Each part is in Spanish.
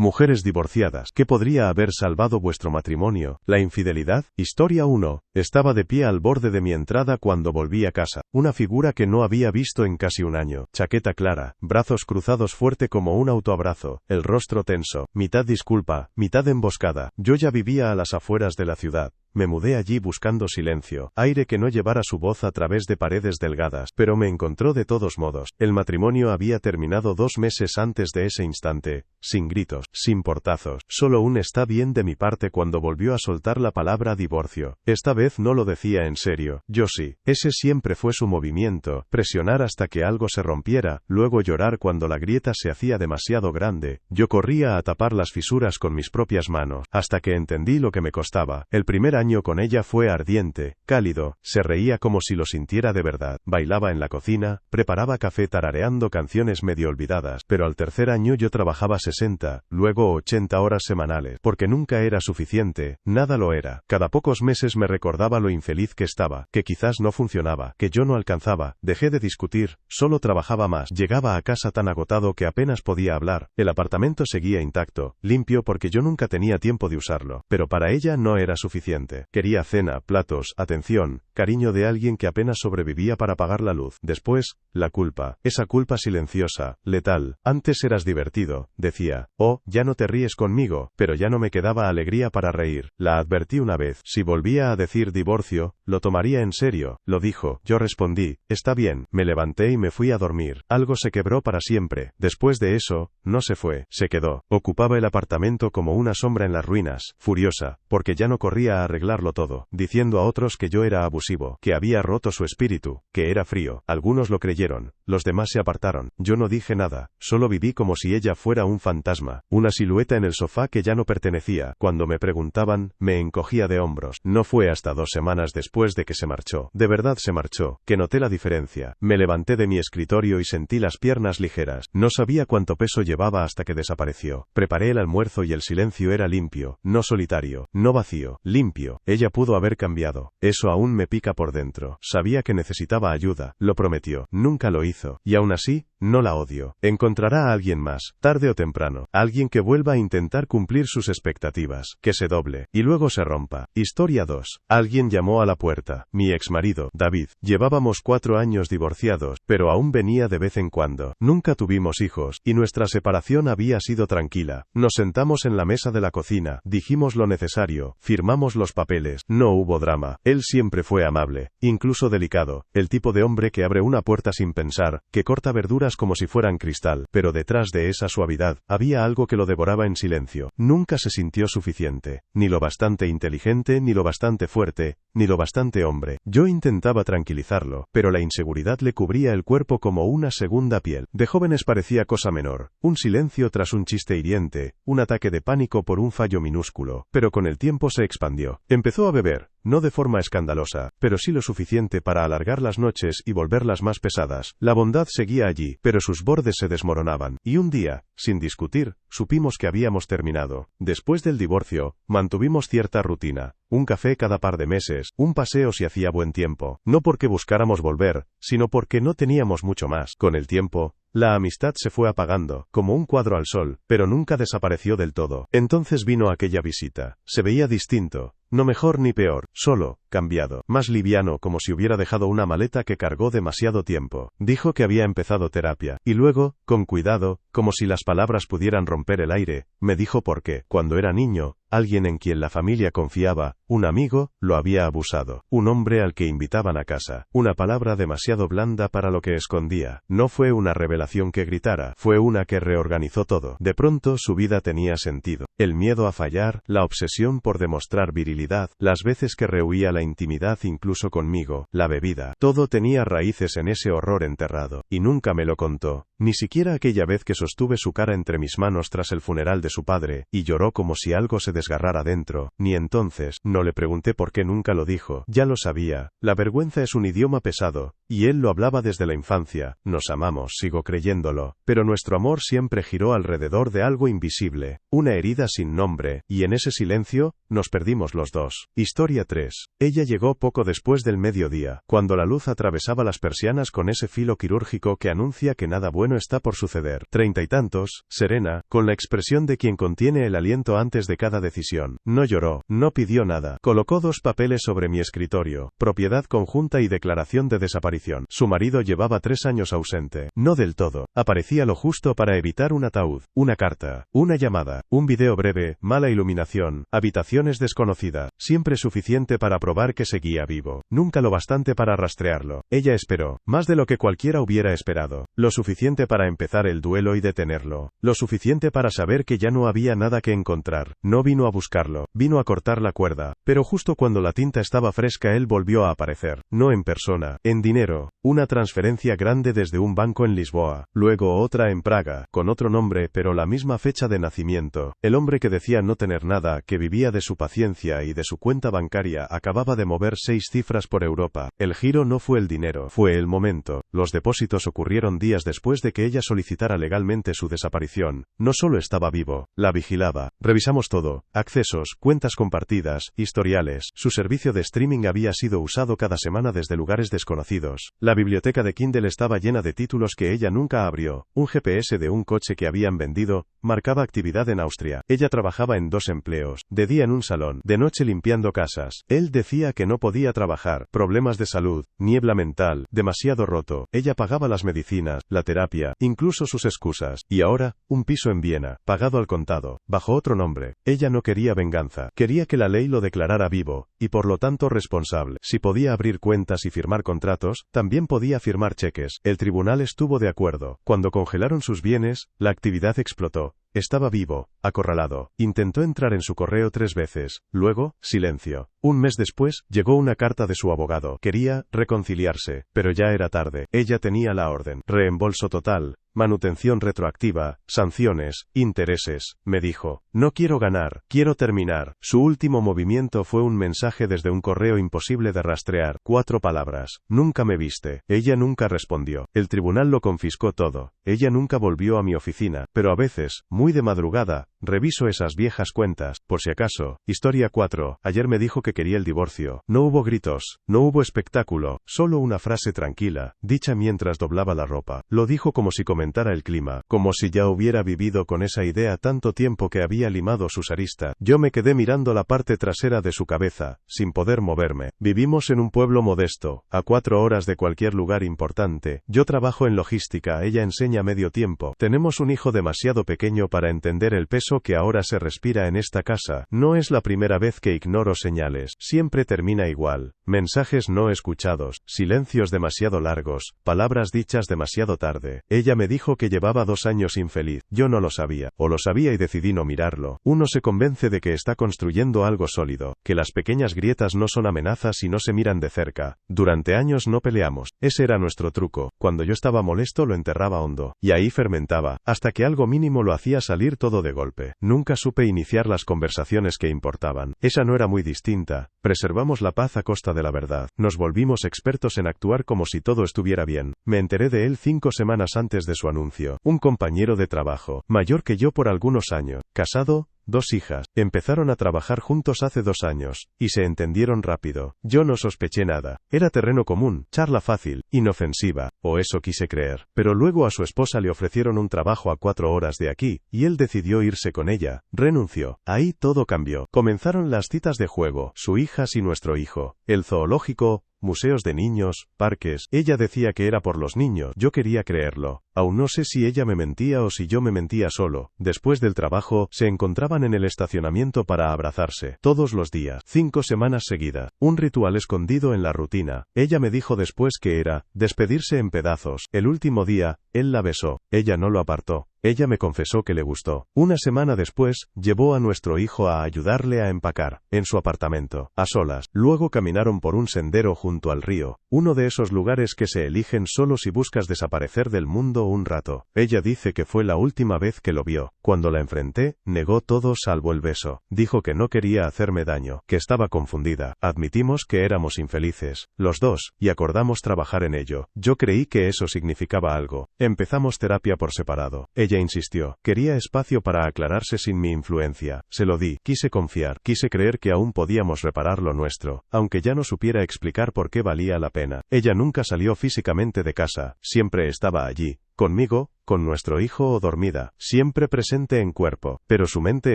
Mujeres divorciadas. ¿Qué podría haber salvado vuestro matrimonio? ¿La infidelidad? Historia 1. Estaba de pie al borde de mi entrada cuando volví a casa. Una figura que no había visto en casi un año. Chaqueta clara, brazos cruzados fuerte como un autoabrazo, el rostro tenso, mitad disculpa, mitad emboscada. Yo ya vivía a las afueras de la ciudad. Me mudé allí buscando silencio, aire que no llevara su voz a través de paredes delgadas, pero me encontró de todos modos. El matrimonio había terminado 2 meses antes de ese instante, sin gritos, sin portazos, solo un está bien de mi parte cuando volvió a soltar la palabra divorcio. Esta vez no lo decía en serio, yo sí. Ese siempre fue su movimiento, presionar hasta que algo se rompiera, luego llorar cuando la grieta se hacía demasiado grande. Yo corría a tapar las fisuras con mis propias manos, hasta que entendí lo que me costaba. El primer año con ella fue ardiente, cálido, se reía como si lo sintiera de verdad, bailaba en la cocina, preparaba café tarareando canciones medio olvidadas, pero al tercer año yo trabajaba 60, luego 80 horas semanales, porque nunca era suficiente, nada lo era. Cada pocos meses me recordaba lo infeliz que estaba, que quizás no funcionaba, que yo no alcanzaba, dejé de discutir, solo trabajaba más, llegaba a casa tan agotado que apenas podía hablar, el apartamento seguía intacto, limpio porque yo nunca tenía tiempo de usarlo, pero para ella no era suficiente. Quería cena, platos, atención, cariño de alguien que apenas sobrevivía para pagar la luz. Después, la culpa. Esa culpa silenciosa, letal. Antes eras divertido, decía. Oh, ya no te ríes conmigo, pero ya no me quedaba alegría para reír. La advertí una vez. Si volvía a decir divorcio, lo tomaría en serio. Lo dijo. Yo respondí, está bien. Me levanté y me fui a dormir. Algo se quebró para siempre. Después de eso, no se fue. Se quedó. Ocupaba el apartamento como una sombra en las ruinas, furiosa, porque ya no corría a arreglarlo todo, diciendo a otros que yo era abusivo, que había roto su espíritu, que era frío. Algunos lo creyeron, los demás se apartaron. Yo no dije nada, solo viví como si ella fuera un fantasma, una silueta en el sofá que ya no pertenecía. Cuando me preguntaban, me encogía de hombros. No fue hasta 2 semanas después de que se marchó, de verdad se marchó, que noté la diferencia. Me levanté de mi escritorio y sentí las piernas ligeras. No sabía cuánto peso llevaba hasta que desapareció. Preparé el almuerzo y el silencio era limpio, no solitario, no vacío, limpio. Ella pudo haber cambiado. Eso aún me pica por dentro. Sabía que necesitaba ayuda. Lo prometió. Nunca lo hizo. Y aún así, no la odio. Encontrará a alguien más, tarde o temprano. Alguien que vuelva a intentar cumplir sus expectativas. Que se doble. Y luego se rompa. Historia 2. Alguien llamó a la puerta. Mi exmarido, David. Llevábamos 4 años divorciados, pero aún venía de vez en cuando. Nunca tuvimos hijos, y nuestra separación había sido tranquila. Nos sentamos en la mesa de la cocina, dijimos lo necesario, firmamos los papeles, no hubo drama. Él siempre fue amable, incluso delicado, el tipo de hombre que abre una puerta sin pensar, que corta verduras como si fueran cristal, pero detrás de esa suavidad, había algo que lo devoraba en silencio. Nunca se sintió suficiente, ni lo bastante inteligente, ni lo bastante fuerte, ni lo bastante hombre. Yo intentaba tranquilizarlo, pero la inseguridad le cubría el cuerpo como una segunda piel. De jóvenes parecía cosa menor, un silencio tras un chiste hiriente, un ataque de pánico por un fallo minúsculo, pero con el tiempo se expandió. Empezó a beber, no de forma escandalosa, pero sí lo suficiente para alargar las noches y volverlas más pesadas. La bondad seguía allí, pero sus bordes se desmoronaban, y un día, sin discutir, supimos que habíamos terminado. Después del divorcio, mantuvimos cierta rutina. Un café cada par de meses, un paseo si hacía buen tiempo. No porque buscáramos volver, sino porque no teníamos mucho más. Con el tiempo, la amistad se fue apagando, como un cuadro al sol, pero nunca desapareció del todo. Entonces vino aquella visita. Se veía distinto. No mejor ni peor, solo, cambiado, más liviano como si hubiera dejado una maleta que cargó demasiado tiempo. Dijo que había empezado terapia, y luego, con cuidado, como si las palabras pudieran romper el aire, me dijo por qué, cuando era niño, alguien en quien la familia confiaba, un amigo, lo había abusado. Un hombre al que invitaban a casa. Una palabra demasiado blanda para lo que escondía. No fue una revelación que gritara, fue una que reorganizó todo. De pronto su vida tenía sentido. El miedo a fallar, la obsesión por demostrar virilidad, las veces que rehuía la intimidad incluso conmigo, la bebida. Todo tenía raíces en ese horror enterrado. Y nunca me lo contó. Ni siquiera aquella vez que sostuve su cara entre mis manos tras el funeral de su padre, y lloró como si algo se desgarrara dentro. Ni entonces, no le pregunté por qué nunca lo dijo. Ya lo sabía. La vergüenza es un idioma pesado, y él lo hablaba desde la infancia. Nos amamos, sigo creyéndolo, pero nuestro amor siempre giró alrededor de algo invisible, una herida sin nombre, y en ese silencio, nos perdimos los dos. Historia 3. Ella llegó poco después del mediodía, cuando la luz atravesaba las persianas con ese filo quirúrgico que anuncia que nada bueno está por suceder. 30 y tantos, serena, con la expresión de quien contiene el aliento antes de cada decisión. No lloró, no pidió nada. Colocó 2 papeles sobre mi escritorio, propiedad conjunta y declaración de desaparición. Su marido llevaba 3 años ausente. No del todo. Aparecía lo justo para evitar un ataúd, una carta, una llamada, un video breve, mala iluminación, habitaciones desconocidas, siempre suficiente para probar que seguía vivo. Nunca lo bastante para rastrearlo. Ella esperó, más de lo que cualquiera hubiera esperado. Lo suficiente para empezar el duelo y detenerlo. Lo suficiente para saber que ya no había nada que encontrar. No vino a buscarlo, vino a cortar la cuerda. Pero justo cuando la tinta estaba fresca él volvió a aparecer. No en persona, en dinero. Una transferencia grande desde un banco en Lisboa. Luego otra en Praga, con otro nombre pero la misma fecha de nacimiento. El hombre que decía no tener nada, que vivía de su paciencia y de su cuenta bancaria, acababa de mover 6 cifras por Europa. El giro no fue el dinero, fue el momento. Los depósitos ocurrieron días después de que ella solicitara legalmente su desaparición. No solo estaba vivo, la vigilaba. Revisamos todo: accesos, cuentas compartidas, historiales. Su servicio de streaming había sido usado cada semana desde lugares desconocidos. La biblioteca de Kindle estaba llena de títulos que ella nunca abrió. Un GPS de un coche que habían vendido marcaba actividad en Austria. Ella trabajaba en 2 empleos, de día en un salón, de noche limpiando casas. Él decía que no podía trabajar, problemas de salud, niebla mental, demasiado roto. Ella pagaba las medicinas, la terapia, incluso sus excusas. Y ahora, un piso en Viena, pagado al contado, bajo otro nombre. Ella no quería venganza, quería que la ley lo declarara vivo, y por lo tanto responsable. Si podía abrir cuentas y firmar contratos, también podía firmar cheques. El tribunal estuvo de acuerdo. Cuando congelaron sus bienes, la actividad explotó. Estaba vivo, acorralado. Intentó entrar en su correo 3 veces. Luego, silencio. Un mes después, llegó una carta de su abogado. Quería reconciliarse, pero ya era tarde. Ella tenía la orden. Reembolso total, manutención retroactiva, sanciones, intereses. Me dijo: no quiero ganar, quiero terminar. Su último movimiento fue un mensaje desde un correo imposible de rastrear. 4 palabras. Nunca me viste. Ella nunca respondió. El tribunal lo confiscó todo. Ella nunca volvió a mi oficina, pero a veces, muy de madrugada, reviso esas viejas cuentas, por si acaso. Historia 4. Ayer me dijo que quería el divorcio. No hubo gritos, no hubo espectáculo, solo una frase tranquila, dicha mientras doblaba la ropa. Lo dijo como si comentara el clima, como si ya hubiera vivido con esa idea tanto tiempo que había limado sus aristas. Yo me quedé mirando la parte trasera de su cabeza, sin poder moverme. Vivimos en un pueblo modesto, a 4 horas de cualquier lugar importante. Yo trabajo en logística, ella enseña medio tiempo. Tenemos un hijo demasiado pequeño para entender el peso que ahora se respira en esta casa. No es la primera vez que ignoro señales. Siempre termina igual. Mensajes no escuchados, silencios demasiado largos, palabras dichas demasiado tarde. Ella me dijo que llevaba 2 años infeliz. Yo no lo sabía. O lo sabía y decidí no mirarlo. Uno se convence de que está construyendo algo sólido, que las pequeñas grietas no son amenazas y no se miran de cerca. Durante años no peleamos. Ese era nuestro truco. Cuando yo estaba molesto lo enterraba hondo. Y ahí fermentaba, hasta que algo mínimo lo hacía salir todo de golpe. Nunca supe iniciar las conversaciones que importaban. Esa no era muy distinta. Preservamos la paz a costa de la verdad. Nos volvimos expertos en actuar como si todo estuviera bien. Me enteré de él 5 semanas antes de su anuncio. Un compañero de trabajo, mayor que yo por algunos años, casado, 2 hijas. Empezaron a trabajar juntos hace 2 años, y se entendieron rápido. Yo no sospeché nada. Era terreno común, charla fácil, inofensiva, o eso quise creer. Pero luego a su esposa le ofrecieron un trabajo a 4 horas de aquí, y él decidió irse con ella. Renunció. Ahí todo cambió. Comenzaron las citas de juego, su hija y nuestro hijo, el zoológico, museos de niños, parques. Ella decía que era por los niños. Yo quería creerlo. Aún no sé si ella me mentía o si yo me mentía solo. Después del trabajo, se encontraban en el estacionamiento para abrazarse. Todos los días. 5 semanas seguidas. Un ritual escondido en la rutina. Ella me dijo después que era despedirse en pedazos. El último día, él la besó. Ella no lo apartó. Ella me confesó que le gustó. Una semana después, llevó a nuestro hijo a ayudarle a empacar, en su apartamento, a solas. Luego caminaron por un sendero junto al río, uno de esos lugares que se eligen solo si buscas desaparecer del mundo un rato. Ella dice que fue la última vez que lo vio. Cuando la enfrenté, negó todo salvo el beso. Dijo que no quería hacerme daño, que estaba confundida. Admitimos que éramos infelices, los dos, y acordamos trabajar en ello. Yo creí que eso significaba algo. Empezamos terapia por separado. Ella insistió. Quería espacio para aclararse sin mi influencia. Se lo di. Quise confiar. Quise creer que aún podíamos reparar lo nuestro, aunque ya no supiera explicar por qué valía la pena. Ella nunca salió físicamente de casa. Siempre estaba allí. Conmigo, con nuestro hijo o dormida, siempre presente en cuerpo, pero su mente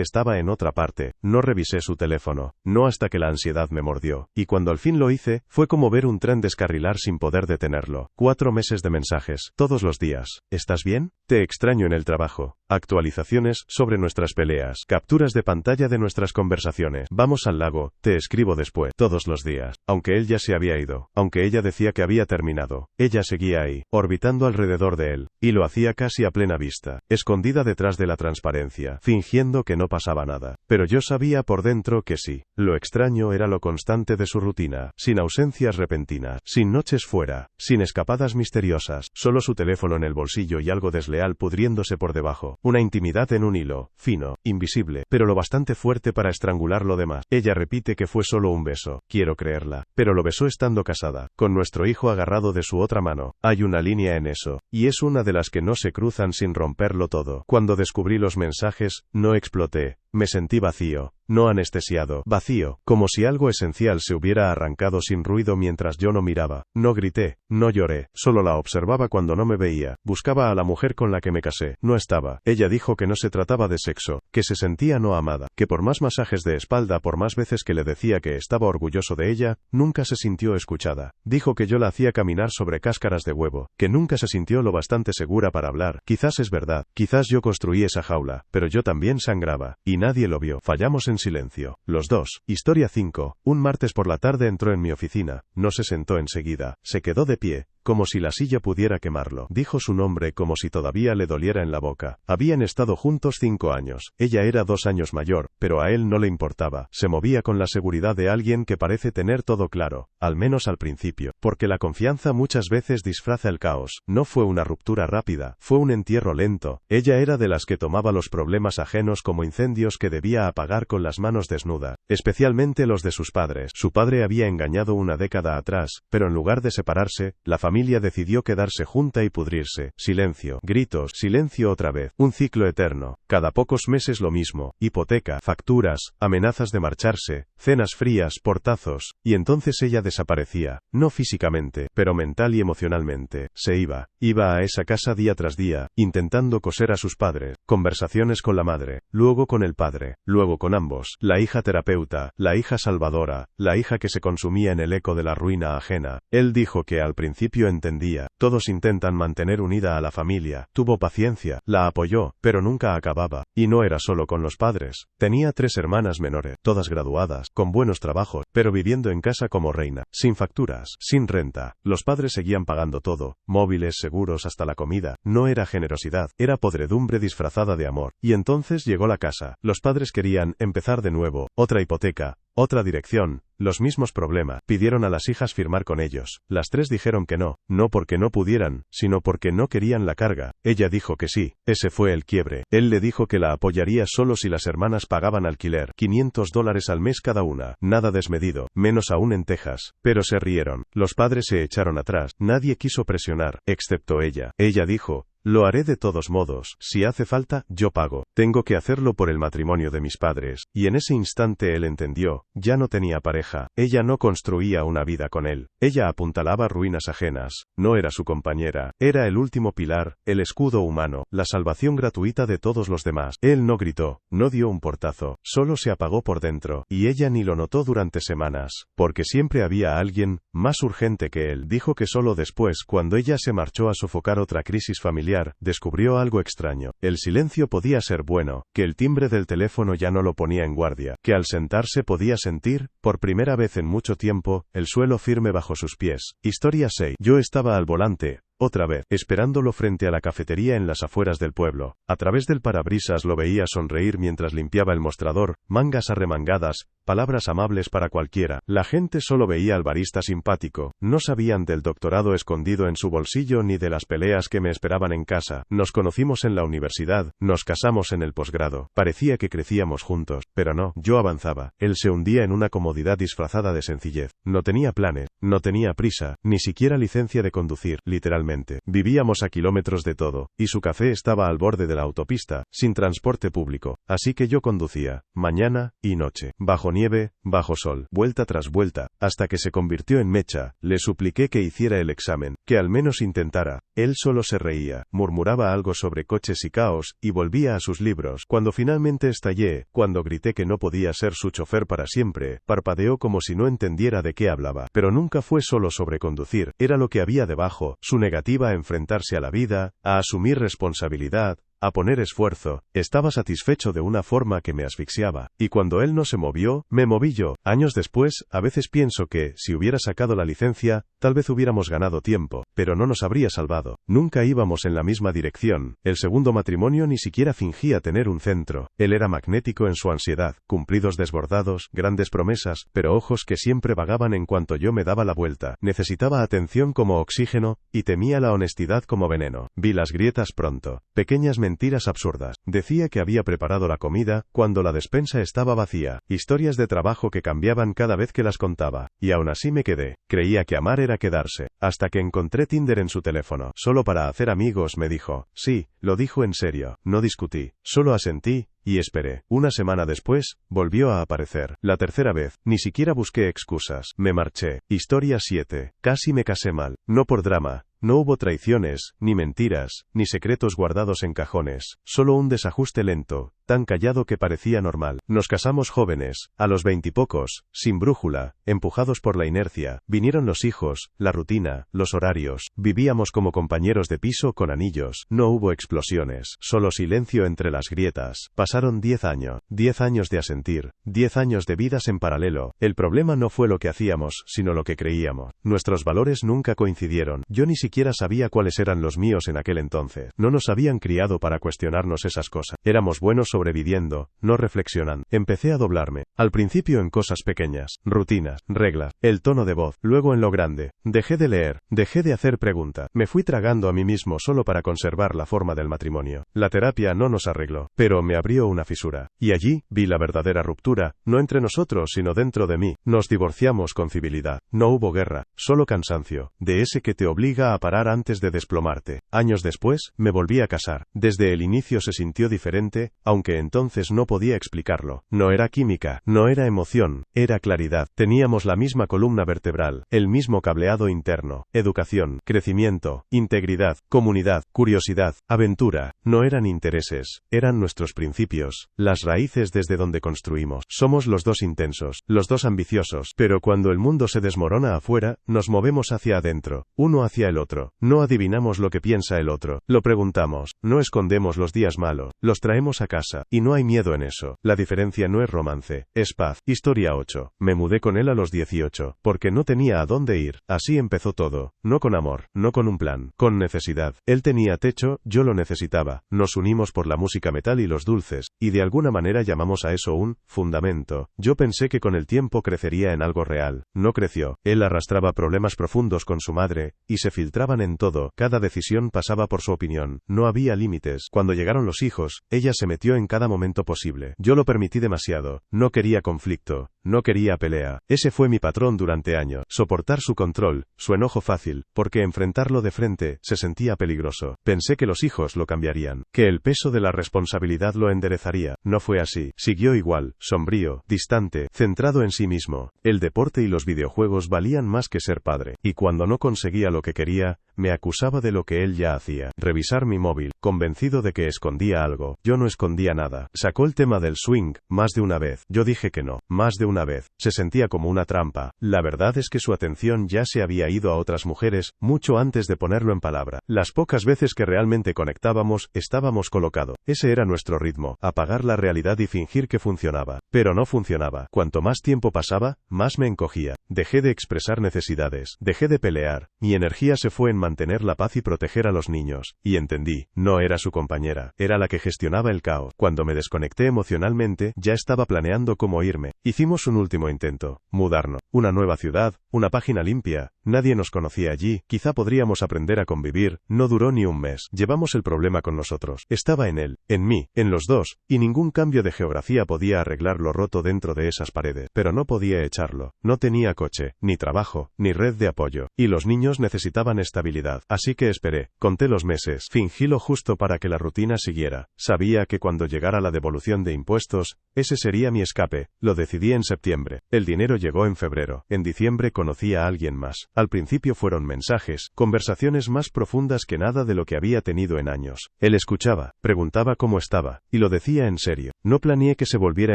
estaba en otra parte. No revisé su teléfono, no hasta que la ansiedad me mordió, y cuando al fin lo hice, fue como ver un tren descarrilar sin poder detenerlo. 4 meses de mensajes, todos los días. ¿Estás bien? Te extraño en el trabajo. Actualizaciones sobre nuestras peleas, capturas de pantalla de nuestras conversaciones. Vamos al lago, te escribo después, todos los días. Aunque él ya se había ido, aunque ella decía que había terminado, ella seguía ahí, orbitando alrededor de él, y lo hacía casi a plena vista, escondida detrás de la transparencia, fingiendo que no pasaba nada. Pero yo sabía por dentro que sí. Lo extraño era lo constante de su rutina, sin ausencias repentinas, sin noches fuera, sin escapadas misteriosas, solo su teléfono en el bolsillo y algo desleal pudriéndose por debajo. Una intimidad en un hilo, fino, invisible, pero lo bastante fuerte para estrangular lo demás. Ella repite que fue solo un beso. Quiero creerla. Pero lo besó estando casada, con nuestro hijo agarrado de su otra mano. Hay una línea en eso, y es una de las que no se cruzan sin romperlo todo. Cuando descubrí los mensajes, no exploté. Me sentí vacío, no anestesiado, vacío, como si algo esencial se hubiera arrancado sin ruido mientras yo no miraba. No grité, no lloré, solo la observaba cuando no me veía. Buscaba a la mujer con la que me casé. No estaba. Ella dijo que no se trataba de sexo, que se sentía no amada, que por más masajes de espalda, por más veces que le decía que estaba orgulloso de ella, nunca se sintió escuchada. Dijo que yo la hacía caminar sobre cáscaras de huevo, que nunca se sintió lo bastante segura para hablar. Quizás es verdad, quizás yo construí esa jaula, pero yo también sangraba, y nadie lo vio. Fallamos en silencio, los dos. Historia 5. Un martes por la tarde entró en mi oficina. No se sentó enseguida. Se quedó de pie, como si la silla pudiera quemarlo. Dijo su nombre como si todavía le doliera en la boca. Habían estado juntos 5 años. Ella era 2 años mayor, pero a él no le importaba. Se movía con la seguridad de alguien que parece tener todo claro, al menos al principio, porque la confianza muchas veces disfraza el caos. No fue una ruptura rápida, fue un entierro lento. Ella era de las que tomaba los problemas ajenos como incendios que debía apagar con las manos desnudas, especialmente los de sus padres. Su padre había engañado una década atrás, pero en lugar de separarse, la familia decidió quedarse junta y pudrirse. Silencio, gritos, silencio otra vez. Un ciclo eterno. Cada pocos meses lo mismo. Hipoteca, facturas, amenazas de marcharse, cenas frías, portazos. Y entonces ella desaparecía. No físicamente, pero mental y emocionalmente. Se iba. Iba a esa casa día tras día, intentando coser a sus padres. Conversaciones con la madre, luego con el padre, luego con ambos. La hija terapeuta, la hija salvadora, la hija que se consumía en el eco de la ruina ajena. Él dijo que al principio entendía. Todos intentan mantener unida a la familia. Tuvo paciencia, la apoyó, pero nunca acababa. Y no era solo con los padres. Tenía 3 hermanas menores, todas graduadas, con buenos trabajos, pero viviendo en casa como reina, sin facturas, sin renta. Los padres seguían pagando todo, móviles, seguros, hasta la comida. No era generosidad, era podredumbre disfrazada de amor. Y entonces llegó la casa. Los padres querían empezar de nuevo, otra hipoteca, otra dirección, los mismos problemas. Pidieron a las hijas firmar con ellos. Las 3 dijeron que no, no porque no pudieran, sino porque no querían la carga. Ella dijo que sí. Ese fue el quiebre. Él le dijo que la apoyaría solo si las hermanas pagaban alquiler, $500 al mes cada una. Nada desmedido, menos aún en Texas. Pero se rieron. Los padres se echaron atrás. Nadie quiso presionar, excepto ella. Ella dijo: lo haré de todos modos. Si hace falta, yo pago. Tengo que hacerlo por el matrimonio de mis padres. Y en ese instante él entendió. Ya no tenía pareja. Ella no construía una vida con él. Ella apuntalaba ruinas ajenas. No era su compañera. Era el último pilar, el escudo humano, la salvación gratuita de todos los demás. Él no gritó, no dio un portazo. Solo se apagó por dentro. Y ella ni lo notó durante semanas. Porque siempre había alguien más urgente que él. Dijo que solo después, cuando ella se marchó a sofocar otra crisis familiar, descubrió algo extraño. El silencio podía ser bueno, que el timbre del teléfono ya no lo ponía en guardia, que al sentarse podía sentir, por primera vez en mucho tiempo, el suelo firme bajo sus pies. Historia 6. Yo estaba al volante, Otra vez, esperándolo frente a la cafetería en las afueras del pueblo. A través del parabrisas lo veía sonreír mientras limpiaba el mostrador, mangas arremangadas, palabras amables para cualquiera. La gente solo veía al barista simpático. No sabían del doctorado escondido en su bolsillo ni de las peleas que me esperaban en casa. Nos conocimos en la universidad, nos casamos en el posgrado. Parecía que crecíamos juntos, pero no. Yo avanzaba. Él se hundía en una comodidad disfrazada de sencillez. No tenía planes, no tenía prisa, ni siquiera licencia de conducir, literalmente. Vivíamos a kilómetros de todo, y su café estaba al borde de la autopista, sin transporte público. Así que yo conducía, mañana y noche, bajo nieve, bajo sol, vuelta tras vuelta, hasta que se convirtió en mecha. Le supliqué que hiciera el examen, que al menos intentara. Él solo se reía, murmuraba algo sobre coches y caos, y volvía a sus libros. Cuando finalmente estallé, cuando grité que no podía ser su chofer para siempre, parpadeó como si no entendiera de qué hablaba. Pero nunca fue solo sobre conducir, era lo que había debajo, su negativa a enfrentarse a la vida, a asumir responsabilidad, a poner esfuerzo. Estaba satisfecho de una forma que me asfixiaba. Y cuando él no se movió, me moví yo. Años después, a veces pienso que, si hubiera sacado la licencia, tal vez hubiéramos ganado tiempo, pero no nos habría salvado. Nunca íbamos en la misma dirección. El segundo matrimonio ni siquiera fingía tener un centro. Él era magnético en su ansiedad, cumplidos desbordados, grandes promesas, pero ojos que siempre vagaban en cuanto yo me daba la vuelta. Necesitaba atención como oxígeno, y temía la honestidad como veneno. Vi las grietas pronto. Pequeñas mentiras absurdas. Decía que había preparado la comida, cuando la despensa estaba vacía. Historias de trabajo que cambiaban cada vez que las contaba. Y aún así me quedé. Creía que amar era quedarse. Hasta que encontré Tinder en su teléfono. Solo para hacer amigos, me dijo. Sí, lo dijo en serio. No discutí. Solo asentí. Y esperé. Una semana después, volvió a aparecer. La tercera vez, ni siquiera busqué excusas. Me marché. Historia 7. Casi me casé mal. No por drama. No hubo traiciones, ni mentiras, ni secretos guardados en cajones. Solo un desajuste lento, tan callado que parecía normal. Nos casamos jóvenes, a los 20 y pocos, sin brújula, empujados por la inercia. Vinieron los hijos, la rutina, los horarios. Vivíamos como compañeros de piso con anillos. No hubo explosiones, solo silencio entre las grietas. Pasaron 10 años. 10 años de asentir. 10 años de vidas en paralelo. El problema no fue lo que hacíamos, sino lo que creíamos. Nuestros valores nunca coincidieron. Yo ni siquiera sabía cuáles eran los míos en aquel entonces. No nos habían criado para cuestionarnos esas cosas. Éramos buenos sobreviviendo, no reflexionando. Empecé a doblarme. Al principio en cosas pequeñas, rutinas, reglas, el tono de voz, luego en lo grande. Dejé de leer, dejé de hacer preguntas. Me fui tragando a mí mismo solo para conservar la forma del matrimonio. La terapia no nos arregló, pero me abrió una fisura. Y allí, vi la verdadera ruptura, no entre nosotros sino dentro de mí. Nos divorciamos con civilidad. No hubo guerra, solo cansancio, de ese que te obliga a parar antes de desplomarte. Años después, me volví a casar. Desde el inicio se sintió diferente, aunque entonces no podía explicarlo. No era química, no era emoción, era claridad. Teníamos la misma columna vertebral, el mismo cableado interno, educación, crecimiento, integridad, comunidad, curiosidad, aventura. No eran intereses, eran nuestros principios, las raíces desde donde construimos. Somos los dos intensos, los dos ambiciosos, pero cuando el mundo se desmorona afuera, nos movemos hacia adentro, uno hacia el otro. No adivinamos lo que piensa el otro, lo preguntamos, no escondemos los días malos, los traemos a casa, y no hay miedo en eso. La diferencia no es romance, es paz. Historia 8. Me mudé con él a los 18, porque no tenía a dónde ir. Así empezó todo, no con amor, no con un plan, con necesidad. Él tenía techo, yo lo necesitaba. Nos unimos por la música metal y los dulces, y de alguna manera llamamos a eso un fundamento. Yo pensé que con el tiempo crecería en algo real. No creció. Él arrastraba problemas profundos con su madre, y se filtraban en todo. Cada decisión pasaba por su opinión. No había límites. Cuando llegaron los hijos, ella se metió en cada momento posible. Yo lo permití demasiado. No quería conflicto. No quería pelea. Ese fue mi patrón durante años. Soportar su control, su enojo fácil, porque enfrentarlo de frente se sentía peligroso. Pensé que los hijos lo cambiarían, que el peso de la responsabilidad lo enderezaría. No fue así. Siguió igual, sombrío, distante, centrado en sí mismo. El deporte y los videojuegos valían más que ser padre. Y cuando no conseguía lo que quería, me acusaba de lo que él ya hacía. Revisar mi móvil, convencido de que escondía algo. Yo no escondía decía nada. Sacó el tema del swing, más de una vez. Yo dije que no, más de una vez. Se sentía como una trampa. La verdad es que su atención ya se había ido a otras mujeres, mucho antes de ponerlo en palabra. Las pocas veces que realmente conectábamos, estábamos colocados. Ese era nuestro ritmo, apagar la realidad y fingir que funcionaba. Pero no funcionaba. Cuanto más tiempo pasaba, más me encogía. Dejé de expresar necesidades, dejé de pelear. Mi energía se fue en mantener la paz y proteger a los niños. Y entendí, no era su compañera, era la que gestionaba el caos. Cuando me desconecté emocionalmente, ya estaba planeando cómo irme. Hicimos un último intento, mudarnos. Una nueva ciudad, una página limpia. Nadie nos conocía allí, quizá podríamos aprender a convivir. No duró ni un mes. Llevamos el problema con nosotros. Estaba en él, en mí, en los dos, y ningún cambio de geografía podía arreglar lo roto dentro de esas paredes. Pero no podía echarlo. No tenía coche, ni trabajo, ni red de apoyo. Y los niños necesitaban estabilidad. Así que esperé. Conté los meses. Fingí lo justo para que la rutina siguiera. Sabía que cuando llegara la devolución de impuestos, ese sería mi escape. Lo decidí en septiembre. El dinero llegó en febrero. En diciembre conocí a alguien más. Al principio fueron mensajes, conversaciones más profundas que nada de lo que había tenido en años. Él escuchaba, preguntaba cómo estaba, y lo decía en serio. No planeé que se volviera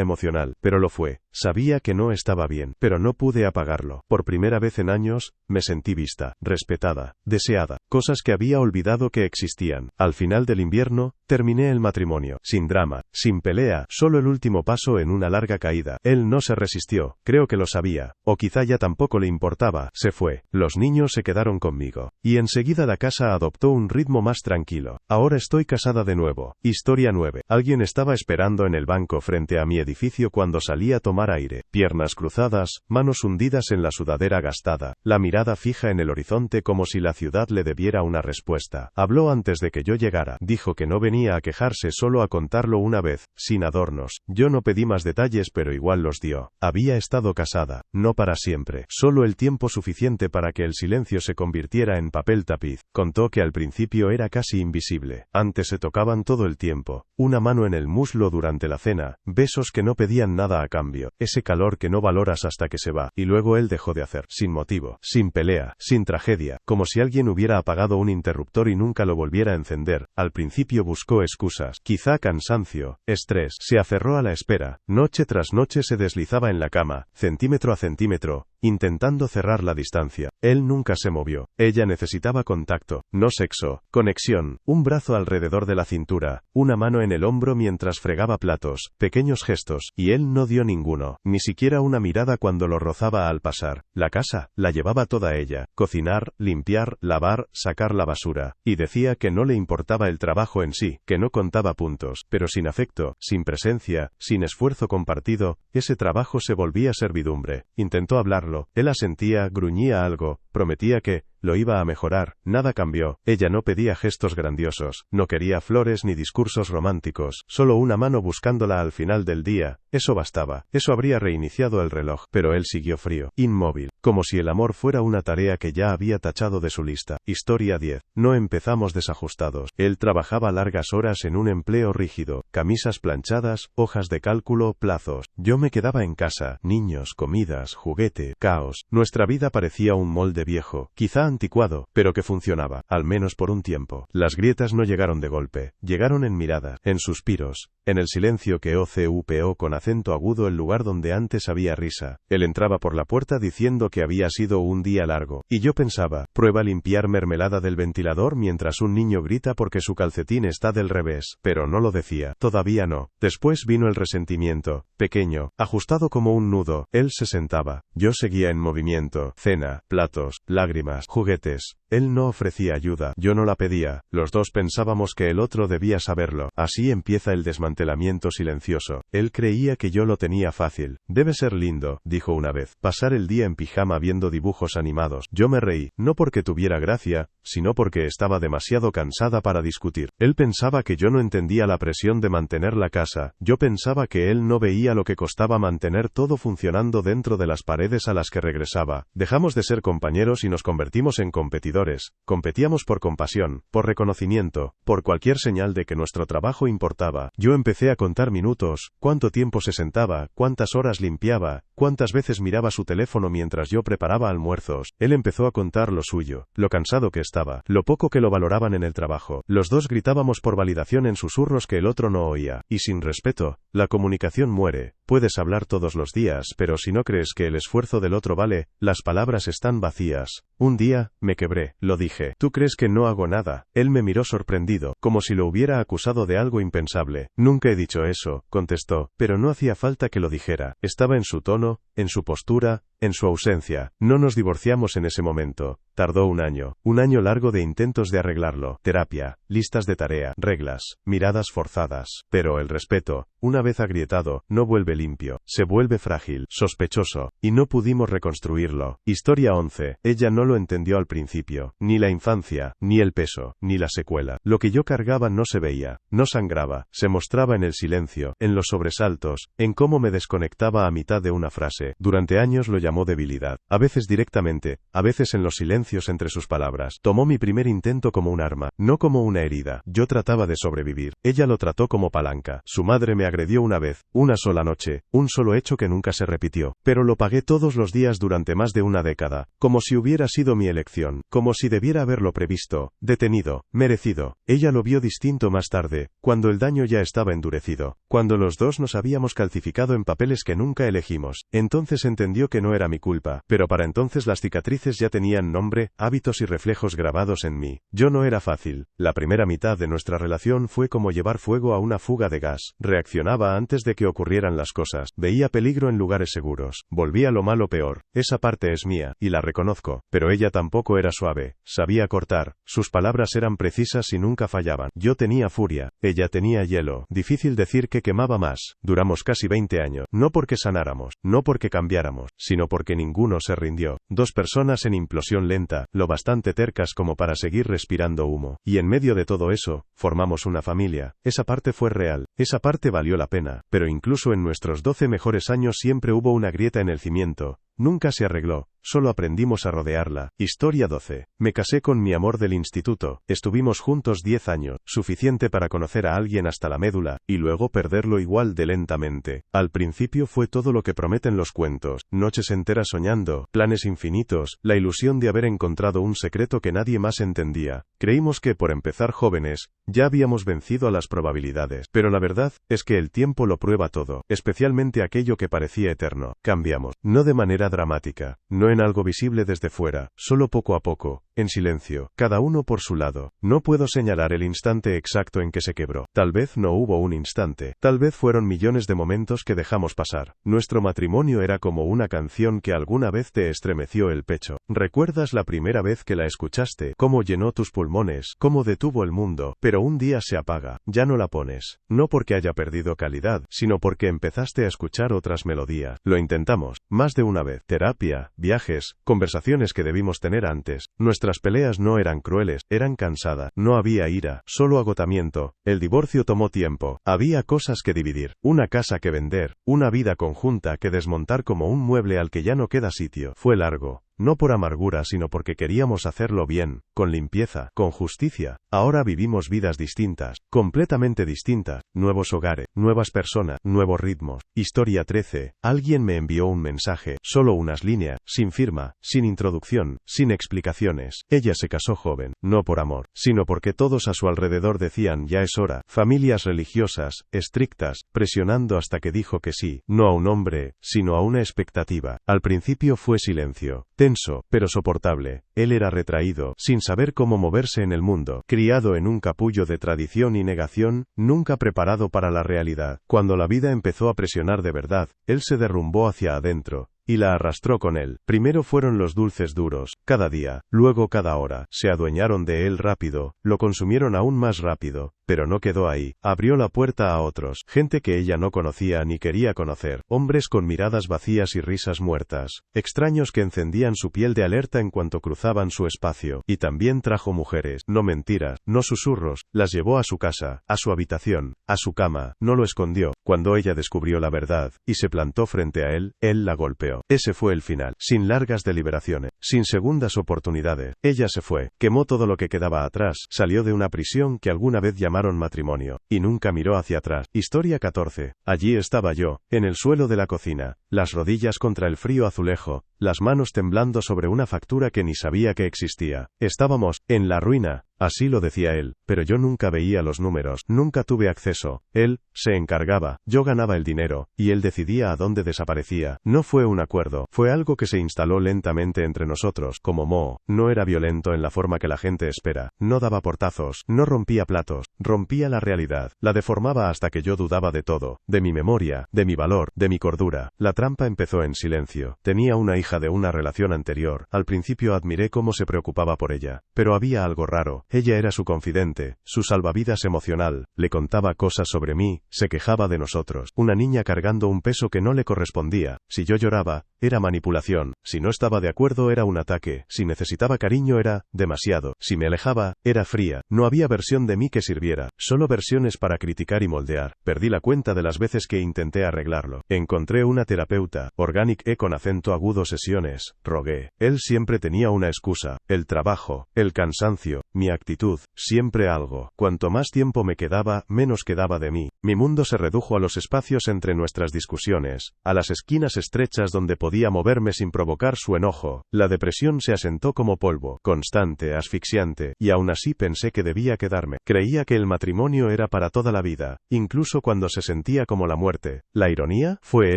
emocional, pero lo fue. Sabía que no estaba bien, pero no pude apagarlo. Por primera vez en años, me sentí vista, respetada, deseada, cosas que había olvidado que existían. Al final del invierno, terminé el matrimonio, sin drama, sin pelea, solo el último paso en una larga caída. Él no se resistió, creo que lo sabía, o quizá ya tampoco le importaba, se fue. Los niños se quedaron conmigo. Y enseguida la casa adoptó un ritmo más tranquilo. Ahora estoy casada de nuevo. Historia 9. Alguien estaba esperando en el banco frente a mi edificio cuando salí a tomar aire. Piernas cruzadas, manos hundidas en la sudadera gastada, la mirada fija en el horizonte como si la ciudad le debiera una respuesta. Habló antes de que yo llegara. Dijo que no venía a quejarse, solo a contarlo una vez, sin adornos. Yo no pedí más detalles, pero igual los dio. Había estado casada, no para siempre, solo el tiempo suficiente para que el silencio se convirtiera en papel tapiz. Contó que al principio era casi invisible. Antes se tocaban todo el tiempo. Una mano en el muslo durante la cena, besos que no pedían nada a cambio, ese calor que no valoras hasta que se va. Y luego él dejó de hacer, sin motivo, sin pelea, sin tragedia, como si alguien hubiera apagado un interruptor y nunca lo volviera a encender. Al principio buscó excusas, quizá cansancio, estrés. Se aferró a la espera. Noche tras noche se deslizaba en la cama, centímetro a centímetro, intentando cerrar la distancia. Él nunca se movió. Ella necesitaba contacto, no sexo, conexión, un brazo alrededor de la cintura, una mano en el hombro mientras fregaba platos, pequeños gestos, y él no dio ninguno, ni siquiera una mirada cuando lo rozaba al pasar. La casa, la llevaba toda ella, cocinar, limpiar, lavar, sacar la basura, y decía que no le importaba el trabajo en sí, que no contaba puntos, pero sin afecto, sin presencia, sin esfuerzo compartido, ese trabajo se volvía servidumbre. Intentó hablarlo, él asentía, gruñía algo, prometía que lo iba a mejorar. Nada cambió. Ella no pedía gestos grandiosos, no quería flores ni discursos románticos, solo una mano buscándola al final del día. Eso bastaba. Eso habría reiniciado el reloj, pero él siguió frío, inmóvil, como si el amor fuera una tarea que ya había tachado de su lista. Historia 10. No empezamos desajustados. Él trabajaba largas horas en un empleo rígido, camisas planchadas, hojas de cálculo, plazos. Yo me quedaba en casa, niños, comidas, juguete, caos. Nuestra vida parecía un molde viejo, quizá anticuado, pero que funcionaba, al menos por un tiempo. Las grietas no llegaron de golpe, llegaron en miradas, en suspiros, en el silencio que ocupo con acento agudo el lugar donde antes había risa. Él entraba por la puerta diciendo que había sido un día largo, y yo pensaba, prueba limpiar mermelada del ventilador mientras un niño grita porque su calcetín está del revés, pero no lo decía, todavía no. Después vino el resentimiento, pequeño, ajustado como un nudo. Él se sentaba, yo seguía en movimiento, cena, platos, lágrimas, juguetes. Él no ofrecía ayuda, yo no la pedía, los dos pensábamos que el otro debía saberlo. Así empieza el desmantelamiento silencioso. Él creía que yo lo tenía fácil. Debe ser lindo, dijo una vez, pasar el día en pijama viendo dibujos animados. Yo me reí, no porque tuviera gracia, sino porque estaba demasiado cansada para discutir. Él pensaba que yo no entendía la presión de mantener la casa, yo pensaba que él no veía lo que costaba mantener todo funcionando dentro de las paredes a las que regresaba. Dejamos de ser compañeros y nos convertimos en competidores competidores, competíamos por compasión, por reconocimiento, por cualquier señal de que nuestro trabajo importaba. Yo empecé a contar minutos, cuánto tiempo se sentaba, cuántas horas limpiaba, cuántas veces miraba su teléfono mientras yo preparaba almuerzos. Él empezó a contar lo suyo, lo cansado que estaba, lo poco que lo valoraban en el trabajo. Los dos gritábamos por validación en susurros que el otro no oía. Y sin respeto, la comunicación muere. Puedes hablar todos los días, pero si no crees que el esfuerzo del otro vale, las palabras están vacías. Un día, me quebré, lo dije. ¿Tú crees que no hago nada? Él me miró sorprendido, como si lo hubiera acusado de algo impensable. Nunca he dicho eso, contestó, pero no hacía falta que lo dijera. Estaba en su tono, en su postura, en su ausencia. No nos divorciamos en ese momento. Tardó un año largo de intentos de arreglarlo, terapia, listas de tarea, reglas, miradas forzadas. Pero el respeto, una vez agrietado, no vuelve limpio, se vuelve frágil, sospechoso, y no pudimos reconstruirlo. Historia 11. Ella no lo entendió al principio, ni la infancia, ni el peso, ni la secuela. Lo que yo cargaba no se veía, no sangraba, se mostraba en el silencio, en los sobresaltos, en cómo me desconectaba a mitad de una frase. Durante años lo llamó debilidad, a veces directamente, a veces en los silencios entre sus palabras. Tomó mi primer intento como un arma, no como una herida. Yo trataba de sobrevivir. Ella lo trató como palanca. Su madre me agredió una vez, una sola noche, un solo hecho que nunca se repitió. Pero lo pagué todos los días durante más de una década, como si hubiera sido mi elección, como si debiera haberlo previsto, detenido, merecido. Ella lo vio distinto más tarde, cuando el daño ya estaba endurecido, cuando los dos nos habíamos calcificado en papeles que nunca elegimos. Entonces entendió que no era mi culpa, pero para entonces las cicatrices ya tenían nombre, hábitos y reflejos grabados en mí. Yo no era fácil. La primera mitad de nuestra relación fue como llevar fuego a una fuga de gas. Reaccionaba antes de que ocurrieran las cosas. Veía peligro en lugares seguros. Volvía lo malo peor. Esa parte es mía, y la reconozco. Pero ella tampoco era suave. Sabía cortar. Sus palabras eran precisas y nunca fallaban. Yo tenía furia. Ella tenía hielo. Difícil decir que quemaba más. Duramos casi 20 años. No porque sanáramos, no porque cambiáramos, sino porque ninguno se rindió. Dos personas en implosión lenta, lo bastante tercas como para seguir respirando humo. Y en medio de todo eso, formamos una familia. Esa parte fue real. Esa parte valió la pena. Pero incluso en nuestros 12 mejores años siempre hubo una grieta en el cimiento. Nunca se arregló. Solo aprendimos a rodearla. Historia 12. Me casé con mi amor del instituto. Estuvimos juntos 10 años, suficiente para conocer a alguien hasta la médula, y luego perderlo igual de lentamente. Al principio fue todo lo que prometen los cuentos, noches enteras soñando, planes infinitos, la ilusión de haber encontrado un secreto que nadie más entendía. Creímos que por empezar jóvenes, ya habíamos vencido a las probabilidades. Pero la verdad, es que el tiempo lo prueba todo, especialmente aquello que parecía eterno. Cambiamos, no de manera dramática, no en algo visible desde fuera, solo poco a poco, en silencio, cada uno por su lado. No puedo señalar el instante exacto en que se quebró. Tal vez no hubo un instante, tal vez fueron millones de momentos que dejamos pasar. Nuestro matrimonio era como una canción que alguna vez te estremeció el pecho. ¿Recuerdas la primera vez que la escuchaste? ¿Cómo llenó tus pulmones? ¿Cómo detuvo el mundo? Pero un día se apaga, ya no la pones. No porque haya perdido calidad, sino porque empezaste a escuchar otras melodías. Lo intentamos, más de una vez. Terapia, viajes, conversaciones que debimos tener antes. Nuestras peleas no eran crueles, eran cansadas. No había ira, solo agotamiento. El divorcio tomó tiempo. Había cosas que dividir, una casa que vender, una vida conjunta que desmontar como un mueble al que ya no queda sitio. Fue largo. No por amargura sino porque queríamos hacerlo bien, con limpieza, con justicia. Ahora vivimos vidas distintas, completamente distintas, nuevos hogares, nuevas personas, nuevos ritmos. Historia 13. Alguien me envió un mensaje, solo unas líneas, sin firma, sin introducción, sin explicaciones. Ella se casó joven, no por amor, sino porque todos a su alrededor decían ya es hora. Familias religiosas, estrictas, presionando hasta que dijo que sí, no a un hombre, sino a una expectativa. Al principio fue silencio. Tenso, pero soportable. Él era retraído, sin saber cómo moverse en el mundo, criado en un capullo de tradición y negación, nunca preparado para la realidad. Cuando la vida empezó a presionar de verdad, él se derrumbó hacia adentro, y la arrastró con él. Primero fueron los dulces duros, cada día, luego cada hora. Se adueñaron de él rápido, lo consumieron aún más rápido, pero no quedó ahí. Abrió la puerta a otros, gente que ella no conocía ni quería conocer, hombres con miradas vacías y risas muertas, extraños que encendían su piel de alerta en cuanto cruzaban su espacio, y también trajo mujeres, no mentiras, no susurros, las llevó a su casa, a su habitación, a su cama, no lo escondió. Cuando ella descubrió la verdad, y se plantó frente a él la golpeó. Ese fue el final, sin largas deliberaciones, sin segundas oportunidades. Ella se fue, quemó todo lo que quedaba atrás, salió de una prisión que alguna vez llamaron matrimonio, y nunca miró hacia atrás. Historia 14. Allí estaba yo, en el suelo de la cocina, las rodillas contra el frío azulejo, las manos temblando sobre una factura que ni sabía que existía. Estábamos, en la ruina, así lo decía él, pero yo nunca veía los números, nunca tuve acceso. Él se encargaba, yo ganaba el dinero, y él decidía a dónde desaparecía. No fue un acuerdo, fue algo que se instaló lentamente entre nosotros, como moho. No era violento en la forma que la gente espera, no daba portazos, no rompía platos, rompía la realidad, la deformaba hasta que yo dudaba de todo, de mi memoria, de mi valor, de mi cordura. La trampa empezó en silencio. Tenía una hija de una relación anterior. Al principio admiré cómo se preocupaba por ella, pero había algo raro. Ella era su confidente, su salvavidas emocional, le contaba cosas sobre mí, se quejaba de nosotros. Una niña cargando un peso que no le correspondía. Si yo lloraba, era manipulación. Si no estaba de acuerdo, era un ataque. Si necesitaba cariño, era demasiado. Si me alejaba, era fría. No había versión de mí que sirviera, solo versiones para criticar y moldear. Perdí la cuenta de las veces que intenté arreglarlo. Encontré una terapeuta, Organic con acento agudo, sesiones, rogué. Él siempre tenía una excusa, el trabajo, el cansancio, mi actitud, siempre algo. Cuanto más tiempo me quedaba, menos quedaba de mí. Mi mundo se redujo a los espacios entre nuestras discusiones, a las esquinas estrechas donde podía moverme sin provocar su enojo. La depresión se asentó como polvo, constante, asfixiante, y aún así pensé que debía quedarme. Creía que el matrimonio era para toda la vida, incluso cuando se sentía como la muerte. ¿La ironía? Fue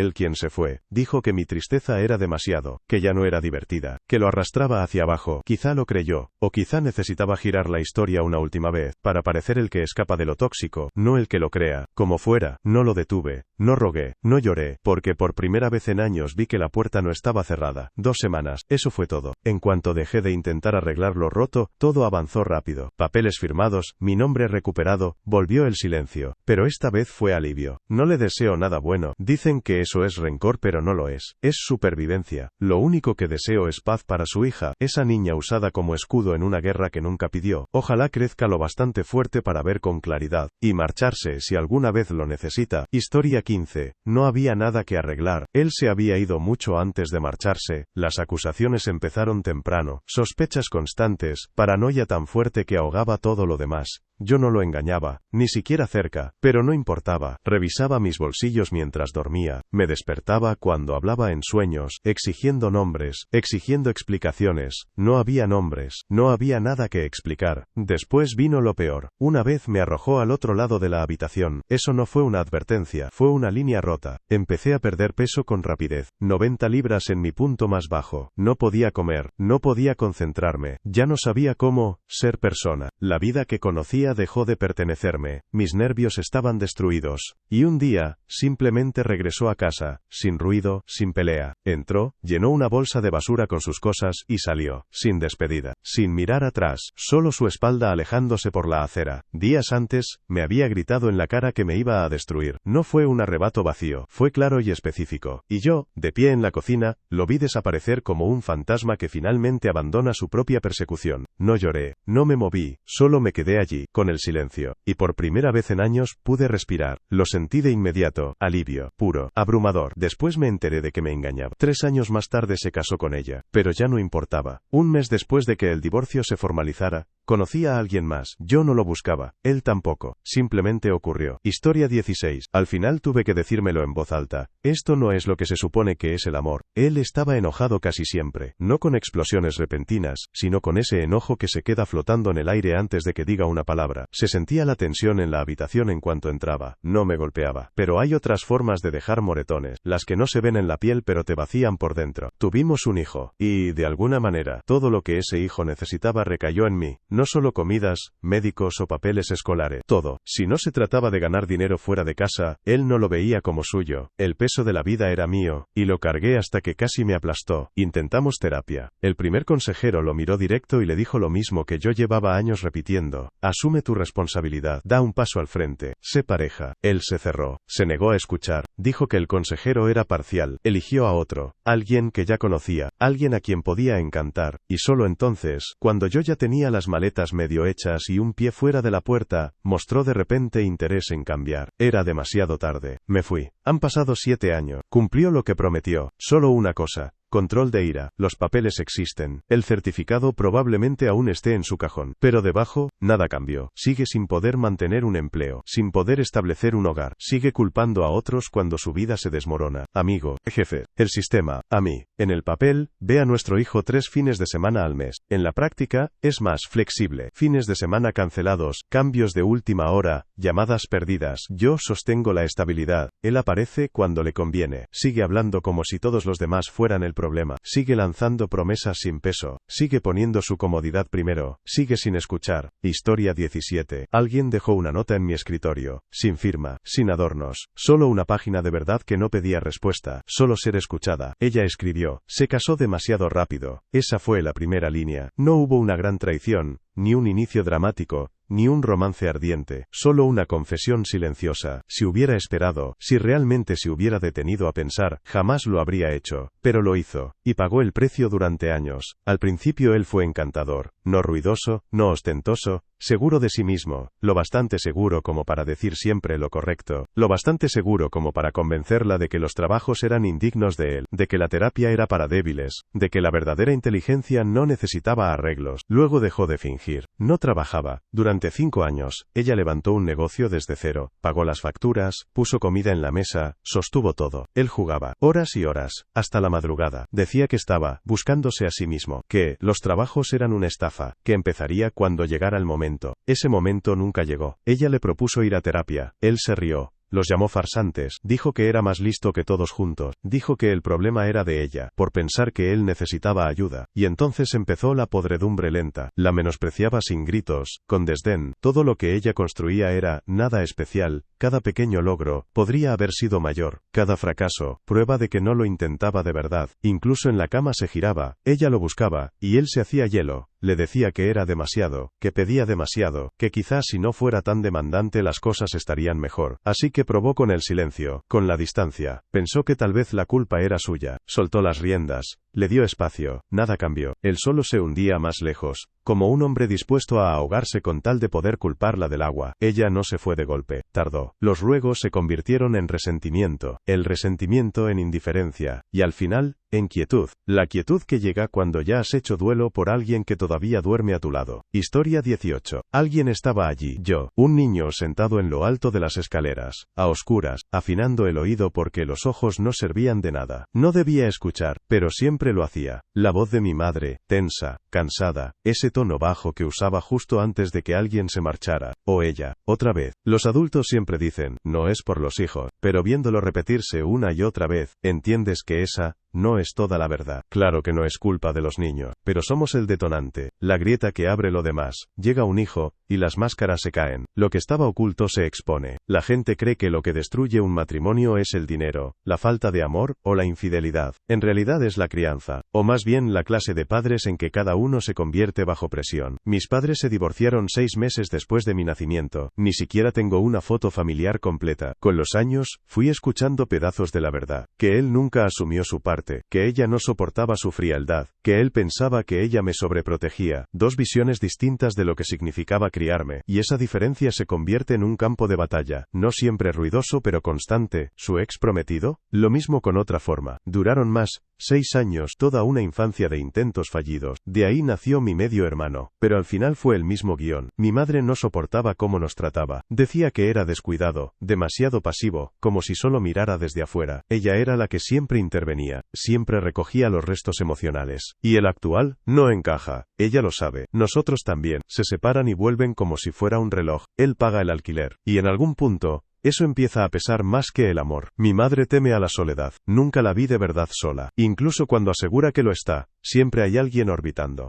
él quien se fue. Dijo que mi tristeza era demasiado, que ya no era divertida, que lo arrastraba hacia abajo. Quizá lo creyó, o quizá necesitaba girar la historia una última vez, para parecer el que escapa de lo tóxico, no el que lo crea. Como fuera, no lo detuve, no rogué, no lloré, porque por primera vez en años vi que la puerta no estaba cerrada. 2 semanas, eso fue todo. En cuanto dejé de intentar arreglar lo roto, todo avanzó rápido. Papeles firmados, mi nombre recuperado, volvió el silencio. Pero esta vez fue alivio. No le deseo nada bueno. Dicen que eso es rencor, pero no lo es. Es supervivencia. Lo único que deseo es paz para su hija, esa niña usada como escudo en una guerra que nunca pidió. Ojalá crezca lo bastante fuerte para ver con claridad, y marcharse si alguna vez lo necesita. Historia 15. No había nada que arreglar. Él se había ido mucho antes de marcharse. Las acusaciones empezaron temprano, sospechas constantes, paranoia tan fuerte que ahogaba todo lo demás. Yo no lo engañaba, ni siquiera cerca, pero no importaba. Revisaba mis bolsillos mientras dormía, me despertaba cuando hablaba en sueños, exigiendo nombres, exigiendo explicaciones. No había nombres, no había nada que explicar. Después vino lo peor. Una vez me arrojó al otro lado de la habitación. Eso no fue una advertencia, fue una línea rota. Empecé a perder peso con rapidez. 90 libras en mi punto más bajo. No podía comer, no podía concentrarme, ya no sabía cómo ser persona. La vida que conocía dejó de pertenecerme, mis nervios estaban destruidos, y un día, simplemente regresó a casa, sin ruido, sin pelea. Entró, llenó una bolsa de basura con sus cosas, y salió, sin despedida, sin mirar atrás, solo su espalda alejándose por la acera. Días antes, me había gritado en la cara que me iba a destruir. No fue un arrebato vacío, fue claro y específico. Y yo, de pie en la cocina, lo vi desaparecer como un fantasma que finalmente abandona su propia persecución. No lloré, no me moví, solo me quedé allí, con el silencio, y por primera vez en años pude respirar. Lo sentí de inmediato, alivio, puro, abrumador. Después me enteré de que me engañaba. 3 años más tarde se casó con ella, pero ya no importaba. Un mes después de que el divorcio se formalizara, conocí a alguien más. Yo no lo buscaba, él tampoco, simplemente ocurrió. Historia 16. Al final tuve que decírmelo en voz alta. Esto no es lo que se supone que es el amor. Él estaba enojado casi siempre, no con explosiones repentinas, sino con ese enojo que se queda flotando en el aire antes de que diga una palabra. Se sentía la tensión en la habitación en cuanto entraba. No me golpeaba. Pero hay otras formas de dejar moretones, las que no se ven en la piel pero te vacían por dentro. Tuvimos un hijo, y, de alguna manera, todo lo que ese hijo necesitaba recayó en mí. No solo comidas, médicos o papeles escolares. Todo. Si no se trataba de ganar dinero fuera de casa, él no lo veía como suyo. El peso de la vida era mío, y lo cargué hasta que casi me aplastó. Intentamos terapia. El primer consejero lo miró directo y le dijo lo mismo que yo llevaba años repitiendo. Asume Asume tu responsabilidad. Da un paso al frente. Sé pareja. Él se cerró. Se negó a escuchar. Dijo que el consejero era parcial. Eligió a otro. Alguien que ya conocía. Alguien a quien podía encantar. Y solo entonces, cuando yo ya tenía las maletas medio hechas y un pie fuera de la puerta, mostró de repente interés en cambiar. Era demasiado tarde. Me fui. Han pasado 7 años. Cumplió lo que prometió. Solo una cosa. Control de ira. Los papeles existen. El certificado probablemente aún esté en su cajón. Pero debajo, nada cambió. Sigue sin poder mantener un empleo. Sin poder establecer un hogar. Sigue culpando a otros cuando su vida se desmorona. Amigo, jefe, el sistema, a mí. En el papel, ve a nuestro hijo 3 fines de semana al mes. En la práctica, es más flexible. Fines de semana cancelados, cambios de última hora, llamadas perdidas. Yo sostengo la estabilidad. Él aparece cuando le conviene. Sigue hablando como si todos los demás fueran el problema. Sigue lanzando promesas sin peso. Sigue poniendo su comodidad primero. Sigue sin escuchar. Historia 17. Alguien dejó una nota en mi escritorio. Sin firma. Sin adornos. Solo una página de verdad que no pedía respuesta. Solo ser escuchada. Ella escribió. Se casó demasiado rápido. Esa fue la primera línea. No hubo una gran traición, ni un inicio dramático, ni un romance ardiente, solo una confesión silenciosa. Si hubiera esperado, si realmente se hubiera detenido a pensar, jamás lo habría hecho, pero lo hizo, y pagó el precio durante años. Al principio él fue encantador, no ruidoso, no ostentoso, seguro de sí mismo, lo bastante seguro como para decir siempre lo correcto, lo bastante seguro como para convencerla de que los trabajos eran indignos de él, de que la terapia era para débiles, de que la verdadera inteligencia no necesitaba arreglos. Luego dejó de fingir. No trabajaba. Durante 5 años, ella levantó un negocio desde cero, pagó las facturas, puso comida en la mesa, sostuvo todo. Él jugaba, horas y horas, hasta la madrugada. Decía que estaba buscándose a sí mismo, que los trabajos eran una estafa, que empezaría cuando llegara el momento. Ese momento nunca llegó. Ella le propuso ir a terapia. Él se rió. Los llamó farsantes, dijo que era más listo que todos juntos, dijo que el problema era de ella, por pensar que él necesitaba ayuda, y entonces empezó la podredumbre lenta, la menospreciaba sin gritos, con desdén, todo lo que ella construía era, nada especial, cada pequeño logro, podría haber sido mayor, cada fracaso, prueba de que no lo intentaba de verdad, incluso en la cama se giraba, ella lo buscaba, y él se hacía hielo, le decía que era demasiado, que pedía demasiado, que quizás si no fuera tan demandante las cosas estarían mejor, así que probó con el silencio, con la distancia, pensó que tal vez la culpa era suya, soltó las riendas, le dio espacio, nada cambió, él solo se hundía más lejos, como un hombre dispuesto a ahogarse con tal de poder culparla del agua. Ella no se fue de golpe, tardó, los ruegos se convirtieron en resentimiento, el resentimiento en indiferencia, y al final, en quietud, la quietud que llega cuando ya has hecho duelo por alguien que todavía duerme a tu lado. Historia 18. Alguien estaba allí, yo, un niño sentado en lo alto de las escaleras, a oscuras, afinando el oído porque los ojos no servían de nada. No debía escuchar, pero siempre lo hacía. La voz de mi madre, tensa, cansada, ese tono bajo que usaba justo antes de que alguien se marchara, o ella, otra vez. Los adultos siempre dicen, no es por los hijos, pero viéndolo repetirse una y otra vez, entiendes que esa no es toda la verdad. Claro que no es culpa de los niños, pero somos el detonante, la grieta que abre lo demás. Llega un hijo, y las máscaras se caen. Lo que estaba oculto se expone. La gente cree que lo que destruye un matrimonio es el dinero, la falta de amor, o la infidelidad. En realidad es la crianza, o más bien la clase de padres en que cada uno se convierte bajo presión. Mis padres se divorciaron 6 meses después de mi nacimiento. Ni siquiera tengo una foto familiar completa. Con los años, fui escuchando pedazos de la verdad. Que él nunca asumió su parte, que ella no soportaba su frialdad, que él pensaba que ella me sobreprotegía, 2 visiones distintas de lo que significaba criarme, y esa diferencia se convierte en un campo de batalla, no siempre ruidoso pero constante. ¿Su ex prometido? Lo mismo con otra forma. Duraron más, 6 años, toda una infancia de intentos fallidos. De ahí nació mi medio hermano, pero al final fue el mismo guión. Mi madre no soportaba cómo nos trataba, decía que era descuidado, demasiado pasivo, como si solo mirara desde afuera. Ella era la que siempre intervenía, siempre recogía los restos emocionales. Y el actual, no encaja. Ella lo sabe. Nosotros también. Se separan y vuelven como si fuera un reloj. Él paga el alquiler. Y en algún punto, eso empieza a pesar más que el amor. Mi madre teme a la soledad. Nunca la vi de verdad sola. Incluso cuando asegura que lo está, siempre hay alguien orbitando.